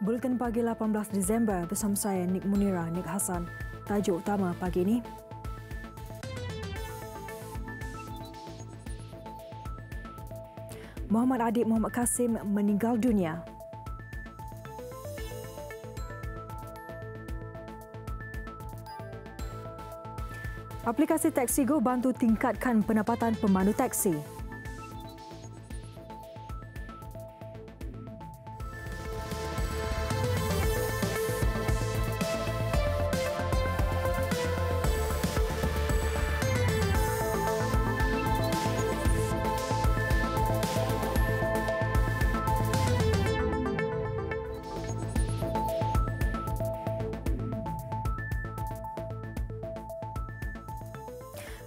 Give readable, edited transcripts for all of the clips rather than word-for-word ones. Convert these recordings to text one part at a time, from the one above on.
Buletin pagi 18 Disember bersama saya Nik Munira, Nik Hassan. Tajuk utama pagi ini. Muhammad Adib Muhammad Kasim meninggal dunia. Aplikasi TaxiGo bantu tingkatkan pendapatan pemandu taksi.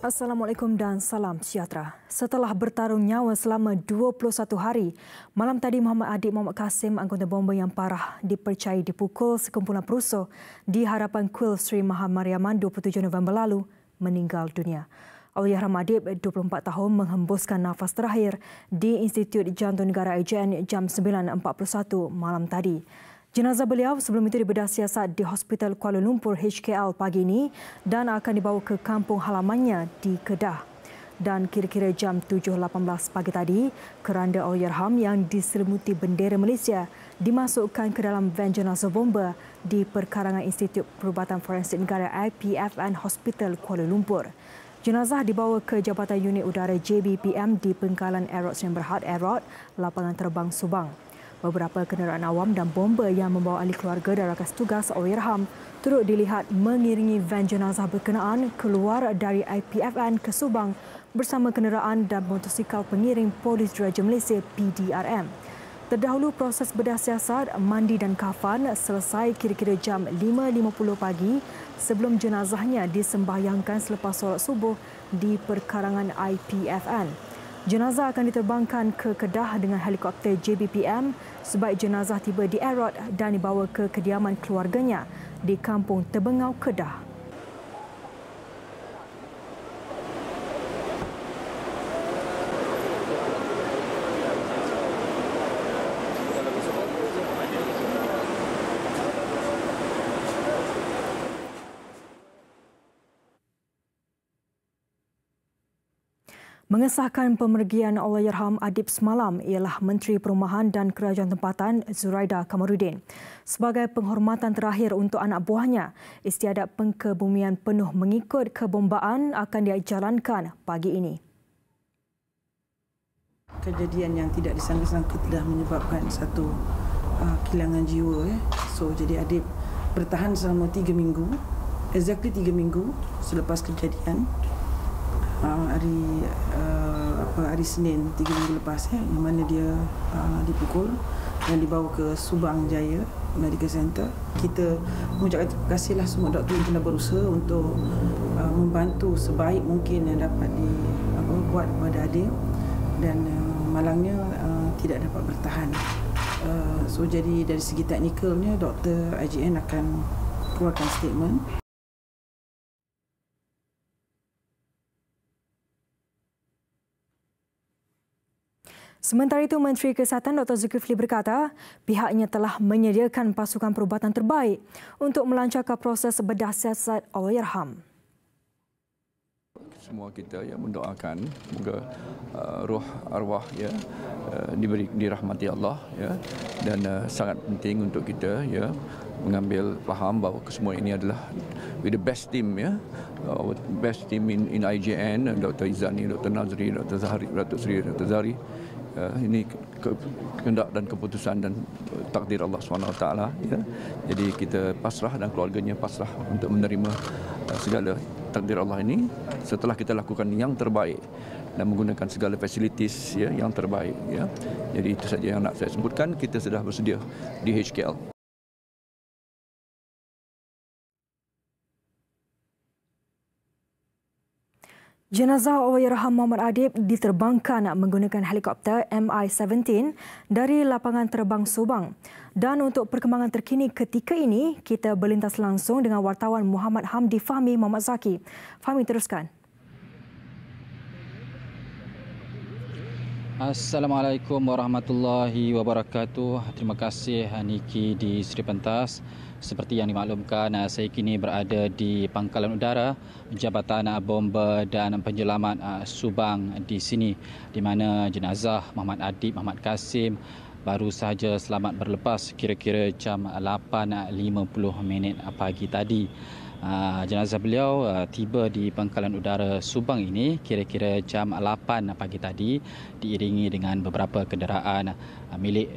Assalamualaikum dan salam sejahtera. Setelah bertarung nyawa selama 21 hari, malam tadi Muhammad Adib Muhammad Kasim, anggota bomba yang parah dipercayai dipukul sekumpulan perusuh di hadapan Kuil Sri Mahamariaman 27 November lalu, meninggal dunia. Allahyarham Adib, 24 tahun, menghembuskan nafas terakhir di Institut Jantung Negara IJN jam 9.41 malam tadi. Jenazah beliau sebelum itu dibedah siasat di Hospital Kuala Lumpur HKL pagi ini dan akan dibawa ke kampung halamannya di Kedah. Dan kira-kira jam 7.18 pagi tadi, keranda Allahyarham yang diselimuti bendera Malaysia dimasukkan ke dalam van jenazah bomba di perkarangan Institut Perubatan Forensik Negara IPFN Hospital Kuala Lumpur. Jenazah dibawa ke Jabatan Unit Udara JBPM di Pengkalan Aerot Sdn Bhd Aerot, Lapangan Terbang Subang. Beberapa kenderaan awam dan bomba yang membawa ahli keluarga dan rakan tugas Allahyarham turut dilihat mengiringi van jenazah berkenaan keluar dari IPFN ke Subang bersama kenderaan dan motosikal pengiring Polis Diraja Malaysia PDRM. Terdahulu proses bedah siasat, mandi dan kafan selesai kira-kira jam 5.50 pagi sebelum jenazahnya disembahyangkan selepas solat subuh di perkarangan IPFN. Jenazah akan diterbangkan ke Kedah dengan helikopter JBPM sebaik jenazah tiba di Aerot dan dibawa ke kediaman keluarganya di Kampung Tebengau, Kedah. Mengesahkan pemergian Allahyarham Adib semalam ialah Menteri Perumahan dan Kerajaan Tempatan Zuraida Kamarudin. Sebagai penghormatan terakhir untuk anak buahnya, istiadat pengkebumian penuh mengikut kebombaan akan dijalankan pagi ini. Kejadian yang tidak disangka-sangka telah menyebabkan satu kehilangan jiwa. Jadi Adib bertahan selama 3 minggu, exactly 3 minggu selepas kejadian. Hari Senin 3 minggu lepas yang mana dia dipukul dan dibawa ke Subang Jaya Medical Center. Kita mengucapkan terima kasihlah semua doktor yang telah berusaha untuk membantu sebaik mungkin yang dapat dibuat kepada Adib dan malangnya tidak dapat bertahan. Jadi dari segi teknikalnya doktor IJN akan keluarkan statement. Sementara itu, Menteri Kesihatan Dr. Zulkifli berkata pihaknya telah menyediakan pasukan perubatan terbaik untuk melancarkan proses bedah siasat Allahyarham. Semua kita mendoakan semoga roh arwah dirahmati Allah dan sangat penting untuk kita mengambil faham bahawa semua ini adalah with the best team best team in IJN, Dr. Izani, Dr. Nazri, Dr. Zahari, Dr. Sri, Dr. Zari. Ini kehendak dan keputusan dan takdir Allah SWT. Jadi kita pasrah dan keluarganya pasrah untuk menerima segala takdir Allah ini setelah kita lakukan yang terbaik dan menggunakan segala fasilitis yang terbaik. Jadi itu saja yang nak saya sebutkan. Kita sudah bersedia di HKL. Jenazah Allahyarham Muhammad Adib diterbangkan menggunakan helikopter MI-17 dari Lapangan Terbang Subang. Dan untuk perkembangan terkini ketika ini, kita berlintas langsung dengan wartawan Muhammad Hamdi Fahmi Muhammad Zaki. Fahmi, teruskan. Assalamualaikum warahmatullahi wabarakatuh. Terima kasih Niki di Sri Pentas. Seperti yang dimaklumkan, saya kini berada di Pangkalan Udara Jabatan Bomba dan Penyelamat Subang di sini, di mana jenazah Muhammad Adib Muhammad Kasim baru sahaja selamat berlepas kira-kira jam 8.50 pagi tadi. Jenazah beliau tiba di Pangkalan Udara Subang ini kira-kira jam 8 pagi tadi, diiringi dengan beberapa kenderaan milik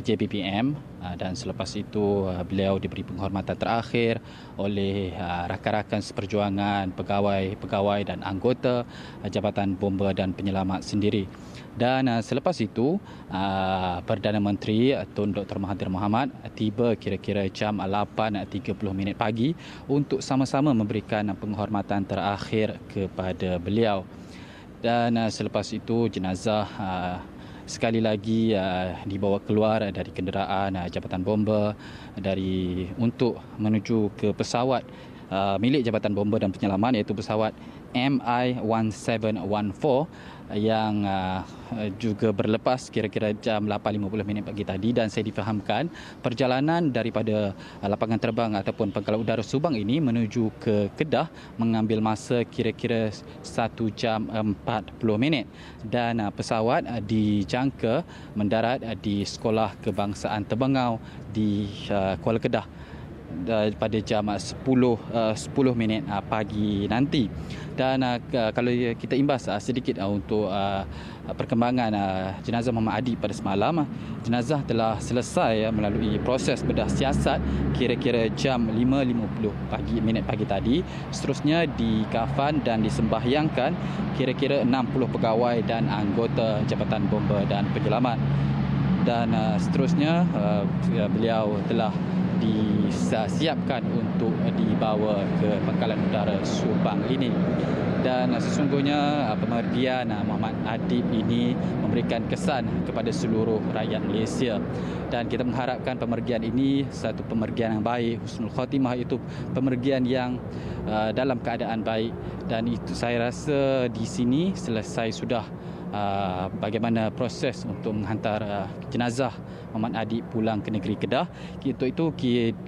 JPPM, dan selepas itu beliau diberi penghormatan terakhir oleh rakan-rakan seperjuangan, pegawai dan anggota Jabatan Bomba dan Penyelamat sendiri. Dan selepas itu Perdana Menteri Tun Dr. Mahathir Mohamad tiba kira-kira jam 8.30 pagi untuk sama-sama memberikan penghormatan terakhir kepada beliau. Dan selepas itu jenazah sekali lagi dibawa keluar dari kenderaan Jabatan Bomba untuk menuju ke pesawat milik Jabatan Bomba dan Penyelamat, iaitu pesawat MI1714 yang juga berlepas kira-kira jam 8.50 pagi tadi. Dan saya difahamkan perjalanan daripada lapangan terbang ataupun Pangkalan Udara Subang ini menuju ke Kedah mengambil masa kira-kira 1 jam 40 dan pesawat dijangka mendarat di Sekolah Kebangsaan Terbengau di Kuala Kedah pada jam 10 pagi nanti. Dan kalau kita imbas sedikit untuk perkembangan jenazah Muhammad Adib pada semalam, jenazah telah selesai melalui proses bedah siasat kira-kira jam 5.50 pagi tadi. Seterusnya dikafan dan disembahyangkan kira-kira 60 pegawai dan anggota Jabatan Bomba dan Penyelamat. Dan seterusnya beliau telah disiapkan untuk dibawa ke Pangkalan Udara Subang ini. Dan sesungguhnya pemergian Muhammad Adib ini memberikan kesan kepada seluruh rakyat Malaysia, dan kita mengharapkan pemergian ini satu pemergian yang baik, husnul khatimah, itu pemergian yang dalam keadaan baik. Dan itu saya rasa di sini selesai sudah bagaimana proses untuk menghantar jenazah Muhammad Adib pulang ke negeri Kedah. Untuk itu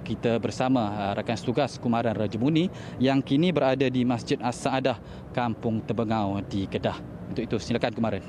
kita bersama rakan setugas Kumaran Raja Muni yang kini berada di Masjid As-Saadah, Kampung Terbengau di Kedah. Untuk itu silakan Kumaran.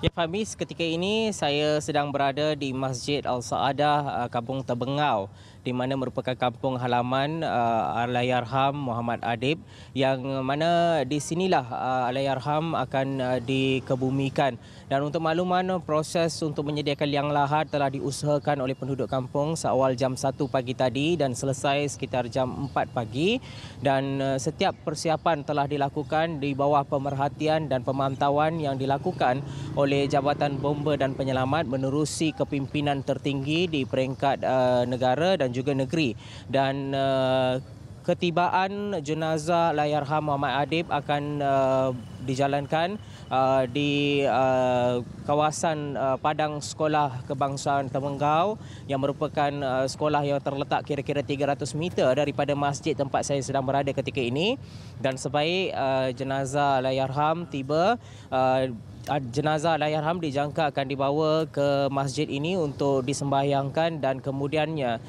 Ya Fahmi, ketika ini saya sedang berada di Masjid Al-Saadah, Kampung Terbengau, di mana merupakan kampung halaman Allahyarham Muhammad Adib, yang mana di sinilah Allahyarham akan dikebumikan. Dan untuk makluman, proses untuk menyediakan liang lahat telah diusahakan oleh penduduk kampung seawal jam 1 pagi tadi dan selesai sekitar jam 4 pagi. Dan setiap persiapan telah dilakukan di bawah pemerhatian dan pemantauan yang dilakukan oleh Jabatan Bomba dan Penyelamat menerusi kepimpinan tertinggi di peringkat negara dan juga negeri. Dan ketibaan jenazah Allahyarham Muhammad Adib akan dijalankan di kawasan Padang Sekolah Kebangsaan Terbengau, yang merupakan sekolah yang terletak kira-kira 300 meter daripada masjid tempat saya sedang berada ketika ini. Dan sebaik jenazah Allahyarham tiba, jenazah Allahyarham dijangka akan dibawa ke masjid ini untuk disembahyangkan dan kemudiannya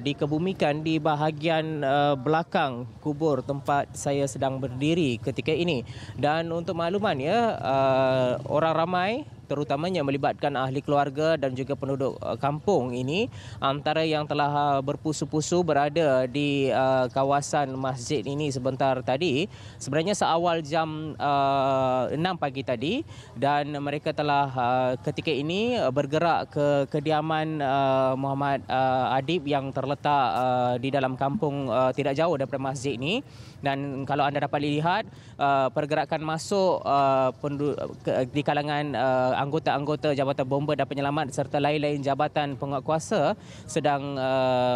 dikebumikan di bahagian belakang kubur tempat saya sedang berdiri ketika ini. Dan untuk makluman ya, orang ramai terutamanya melibatkan ahli keluarga dan juga penduduk kampung ini, antara yang telah berpusu-pusu berada di kawasan masjid ini sebentar tadi, sebenarnya seawal jam 6 pagi tadi, dan mereka telah ketika ini bergerak ke kediaman Muhammad Adib yang terletak di dalam kampung tidak jauh daripada masjid ini. Dan kalau anda dapat lihat pergerakan masuk di kalangan anggota-anggota Jabatan Bomba dan Penyelamat serta lain-lain jabatan penguatkuasa sedang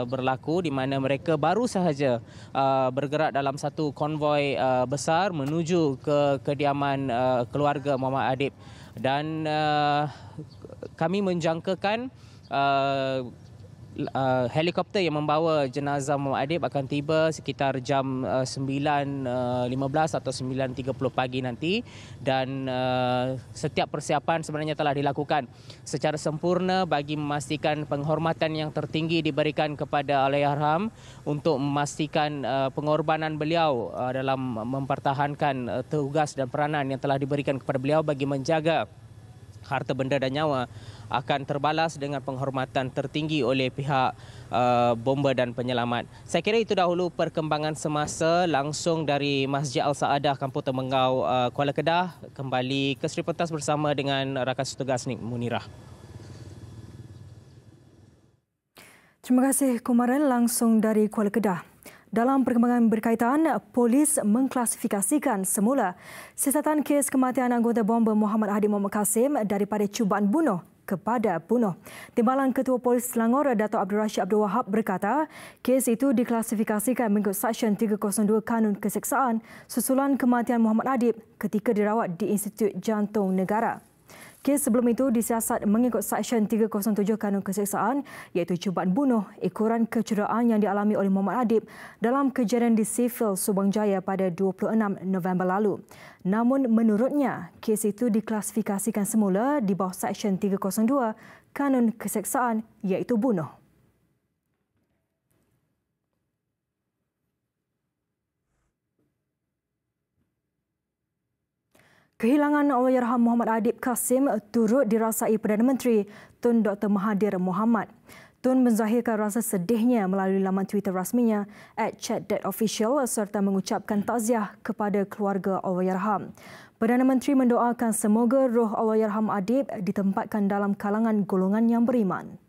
berlaku, di mana mereka baru sahaja bergerak dalam satu konvoi besar menuju ke kediaman keluarga Muhammad Adib. Dan kami menjangkakan helikopter yang membawa jenazah Muhammad Adib akan tiba sekitar jam 9.15 atau 9.30 pagi nanti, dan setiap persiapan sebenarnya telah dilakukan secara sempurna bagi memastikan penghormatan yang tertinggi diberikan kepada Allahyarham untuk memastikan pengorbanan beliau dalam mempertahankan tugas dan peranan yang telah diberikan kepada beliau bagi menjaga harta benda dan nyawa akan terbalas dengan penghormatan tertinggi oleh pihak bomba dan penyelamat. Saya kira itu dahulu perkembangan semasa langsung dari Masjid Al-Saadah, Kampung Temenggau, Kuala Kedah. Kembali ke Sri Pentas bersama dengan rakan setugas Nik Munirah. Terima kasih Kumaran langsung dari Kuala Kedah. Dalam perkembangan berkaitan, polis mengklasifikasikan semula siasatan kes kematian anggota bomba Muhammad Adib Muhammad Kasim daripada cubaan bunuh kepada bunuh. Timbalan Ketua Polis Selangor, Dato' Abdul Rashid Abdul Wahab berkata, kes itu diklasifikasikan mengikut Seksyen 302 Kanun Keseksaan susulan kematian Muhammad Adib ketika dirawat di Institut Jantung Negara. Kes sebelum itu disiasat mengikut Seksyen 307 Kanun Keseksaan iaitu cubaan bunuh ekoran kecederaan yang dialami oleh Muhammad Adib dalam kejadian di Sivil Subang Jaya pada 26 November lalu. Namun menurutnya, kes itu diklasifikasikan semula di bawah Seksyen 302 Kanun Keseksaan iaitu bunuh. Kehilangan Allahyarham Muhammad Adib Kasim turut dirasai Perdana Menteri Tun Dr. Mahathir Mohamad. Tun menzahirkan rasa sedihnya melalui laman Twitter rasminya @chat.official serta mengucapkan takziah kepada keluarga Allahyarham. Perdana Menteri mendoakan semoga roh Allahyarham Adib ditempatkan dalam kalangan golongan yang beriman.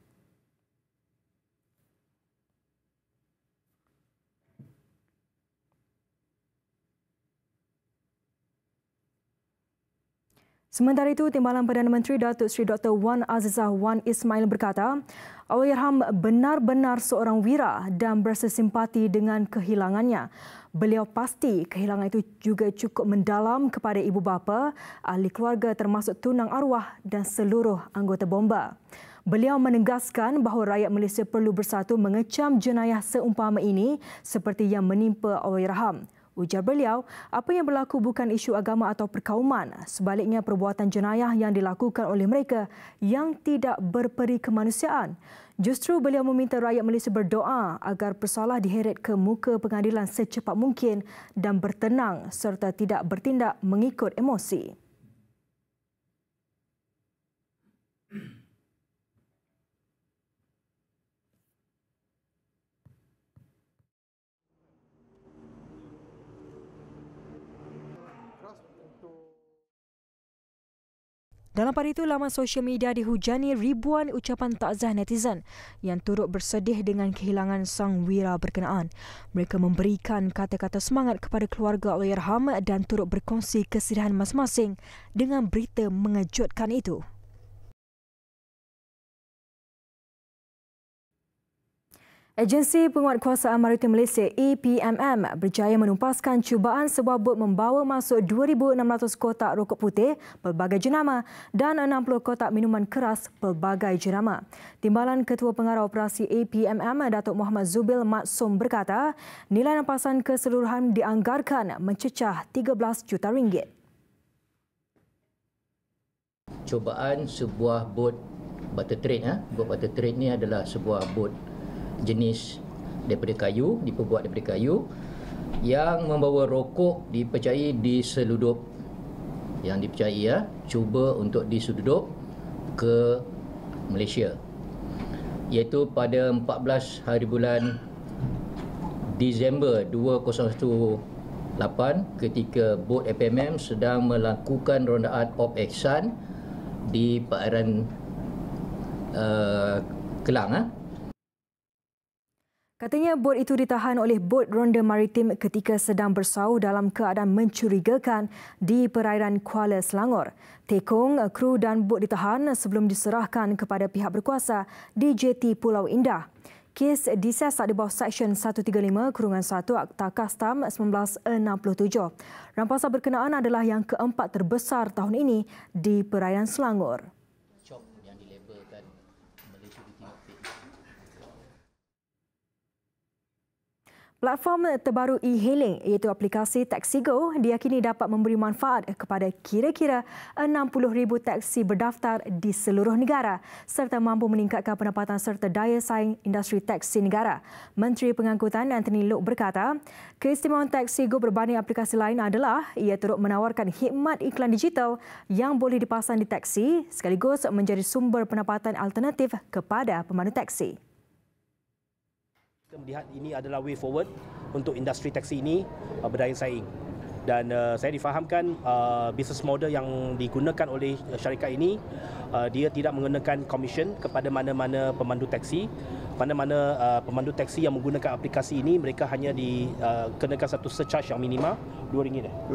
Sementara itu, Timbalan Perdana Menteri Datuk Seri Dr. Wan Azizah Wan Ismail berkata, Allahyarham benar-benar seorang wira dan berasa simpati dengan kehilangannya. Beliau pasti kehilangan itu juga cukup mendalam kepada ibu bapa, ahli keluarga termasuk tunang arwah dan seluruh anggota bomba. Beliau menegaskan bahawa rakyat Malaysia perlu bersatu mengecam jenayah seumpama ini seperti yang menimpa Allahyarham. Ujar beliau, apa yang berlaku bukan isu agama atau perkauman. Sebaliknya, perbuatan jenayah yang dilakukan oleh mereka yang tidak berperi kemanusiaan. Justru beliau meminta rakyat Malaysia berdoa agar bersalah diheret ke muka pengadilan secepat mungkin dan bertenang serta tidak bertindak mengikut emosi. Dalam pada itu, laman sosial media dihujani ribuan ucapan takziah netizen yang turut bersedih dengan kehilangan sang wira berkenaan. Mereka memberikan kata-kata semangat kepada keluarga Allahyarham dan turut berkongsi kesedihan masing-masing dengan berita mengejutkan itu. Agensi Penguatkuasaan Maritim Malaysia APMM berjaya menumpaskan cubaan sebuah bot membawa masuk 2,600 kotak rokok putih pelbagai jenama dan 60 kotak minuman keras pelbagai jenama. Timbalan Ketua Pengarah Operasi APMM Datuk Muhammad Zubil Matsum berkata, nilai nampasan keseluruhan dianggarkan mencecah 13 juta ringgit. Cubaan sebuah bot butter trade. Bot butter trade ni adalah sebuah bot jenis daripada kayu, diperbuat daripada kayu yang membawa rokok dipercayai diseludup. Yang dipercayai cuba untuk diseludup ke Malaysia. Iaitu pada 14 hari bulan Disember 2018 ketika bot APMM sedang melakukan rondaan op Eksan di perairan Kelang. Katanya bot itu ditahan oleh bot ronda maritim ketika sedang bersauh dalam keadaan mencurigakan di perairan Kuala Selangor. Tekong, kru dan bot ditahan sebelum diserahkan kepada pihak berkuasa di JT Pulau Indah. Kes disiasat di bawah Seksyen 135-1 Akta Kastam 1967. Rampasan berkenaan adalah yang keempat terbesar tahun ini di perairan Selangor. Platform terbaru e-hailing iaitu aplikasi TaxiGo diyakini dapat memberi manfaat kepada kira-kira 60,000 taksi berdaftar di seluruh negara serta mampu meningkatkan pendapatan serta daya saing industri taksi negara. Menteri Pengangkutan Anthony Loke berkata, keistimewaan TaxiGo berbanding aplikasi lain adalah ia turut menawarkan khidmat iklan digital yang boleh dipasang di taksi sekaligus menjadi sumber pendapatan alternatif kepada pemandu taksi. Kita melihat ini adalah way forward untuk industri taksi ini berdaya saing. Dan saya difahamkan business model yang digunakan oleh syarikat ini, dia tidak mengenakan komisen kepada mana-mana pemandu taksi. Mana-mana pemandu taksi yang menggunakan aplikasi ini, mereka hanya dikenakan satu surcharge yang minima RM2.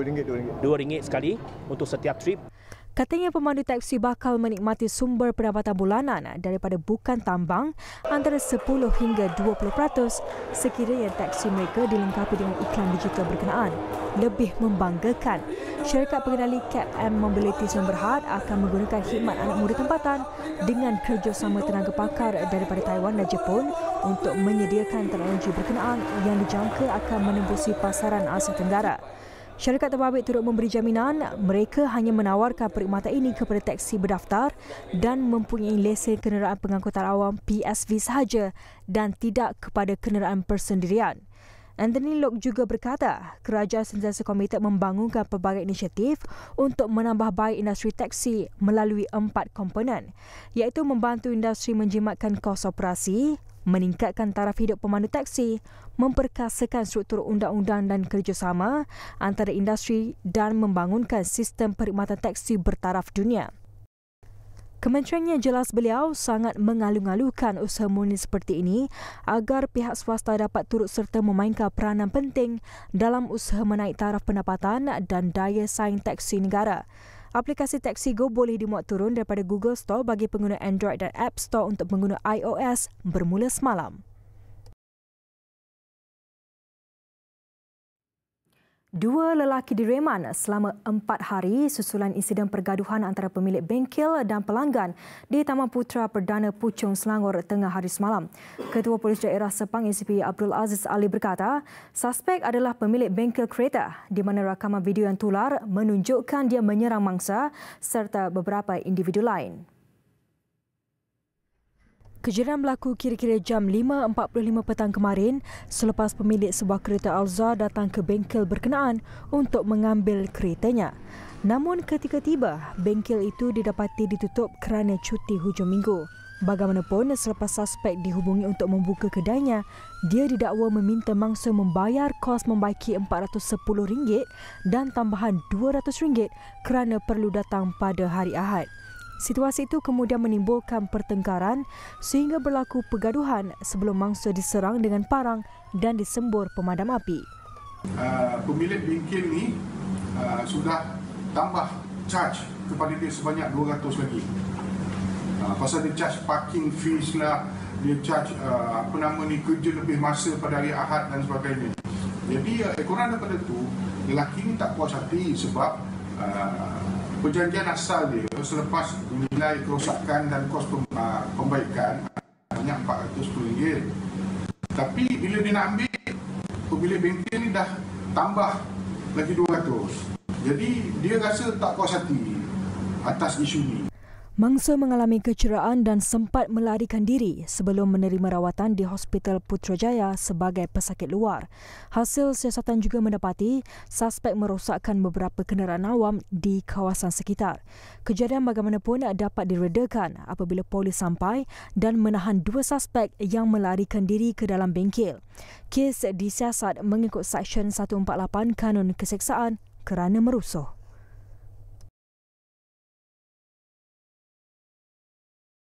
RM2 sekali untuk setiap trip. Katanya pemandu taksi bakal menikmati sumber pendapatan bulanan daripada bukan tambang antara 10 hingga 20% sekiranya taksi mereka dilengkapi dengan iklan digital berkenaan. Lebih membanggakan, syarikat pengendali CAT-M Mobility Berhad akan menggunakan khidmat anak muda tempatan dengan kerjasama tenaga pakar daripada Taiwan dan Jepun untuk menyediakan teknologi berkenaan yang dijangka akan menembusi pasaran Asia Tenggara. Syarikat terbabit turut memberi jaminan mereka hanya menawarkan perkhidmatan ini kepada taksi berdaftar dan mempunyai lesen kenderaan pengangkutan awam PSV sahaja dan tidak kepada kenderaan persendirian. Anthony Loke juga berkata, kerajaan sentiasa komited membangunkan pelbagai inisiatif untuk menambah baik industri taksi melalui 4 komponen, iaitu membantu industri menjimatkan kos operasi, meningkatkan taraf hidup pemandu taksi, memperkasakan struktur undang-undang dan kerjasama antara industri dan membangunkan sistem perkhidmatan taksi bertaraf dunia. Kementeriannya jelas beliau sangat mengalu-alukan usaha murni seperti ini agar pihak swasta dapat turut serta memainkan peranan penting dalam usaha menaik taraf pendapatan dan daya saing taksi negara. Aplikasi TaxiGo boleh dimuat turun daripada Google Store bagi pengguna Android dan App Store untuk pengguna iOS bermula semalam. Dua lelaki direman selama 4 hari susulan insiden pergaduhan antara pemilik bengkel dan pelanggan di Taman Putra Perdana Puchong, Selangor tengah hari semalam. Ketua Polis Daerah Sepang ACP Abdul Aziz Ali berkata, suspek adalah pemilik bengkel kereta di mana rakaman video yang tular menunjukkan dia menyerang mangsa serta beberapa individu lain. Kejadian berlaku kira-kira jam 5.45 petang kemarin selepas pemilik sebuah kereta Alza datang ke bengkel berkenaan untuk mengambil keretanya. Namun ketika tiba, bengkel itu didapati ditutup kerana cuti hujung minggu. Bagaimanapun, selepas suspek dihubungi untuk membuka kedainya, dia didakwa meminta mangsa membayar kos membaiki RM410 dan tambahan RM200 kerana perlu datang pada hari Ahad. Situasi itu kemudian menimbulkan pertengkaran sehingga berlaku pergaduhan sebelum mangsa diserang dengan parang dan disembur pemadam api. Pemilik bengkel ni sudah tambah charge kepada dia sebanyak 200 lagi. Pasal dia charge parking fees lah, dia charge kerja lebih masa pada hari Ahad dan sebagainya. Jadi kurang daripada tu, lelaki ni tak puas hati sebab perjanjian asal dia selepas nilai kerosakan dan kos pembaikan banyak RM410. Tapi bila dia nak ambil, pemilik bengkel ni dah tambah lagi 200. Jadi dia rasa tak puas hati atas isu ni. Mangsa mengalami kecederaan dan sempat melarikan diri sebelum menerima rawatan di Hospital Putrajaya sebagai pesakit luar. Hasil siasatan juga mendapati suspek merosakkan beberapa kenderaan awam di kawasan sekitar. Kejadian bagaimanapun dapat diredakan apabila polis sampai dan menahan 2 suspek yang melarikan diri ke dalam bengkel. Kes disiasat mengikut Seksyen 148 Kanun Keseksaan kerana merusuh.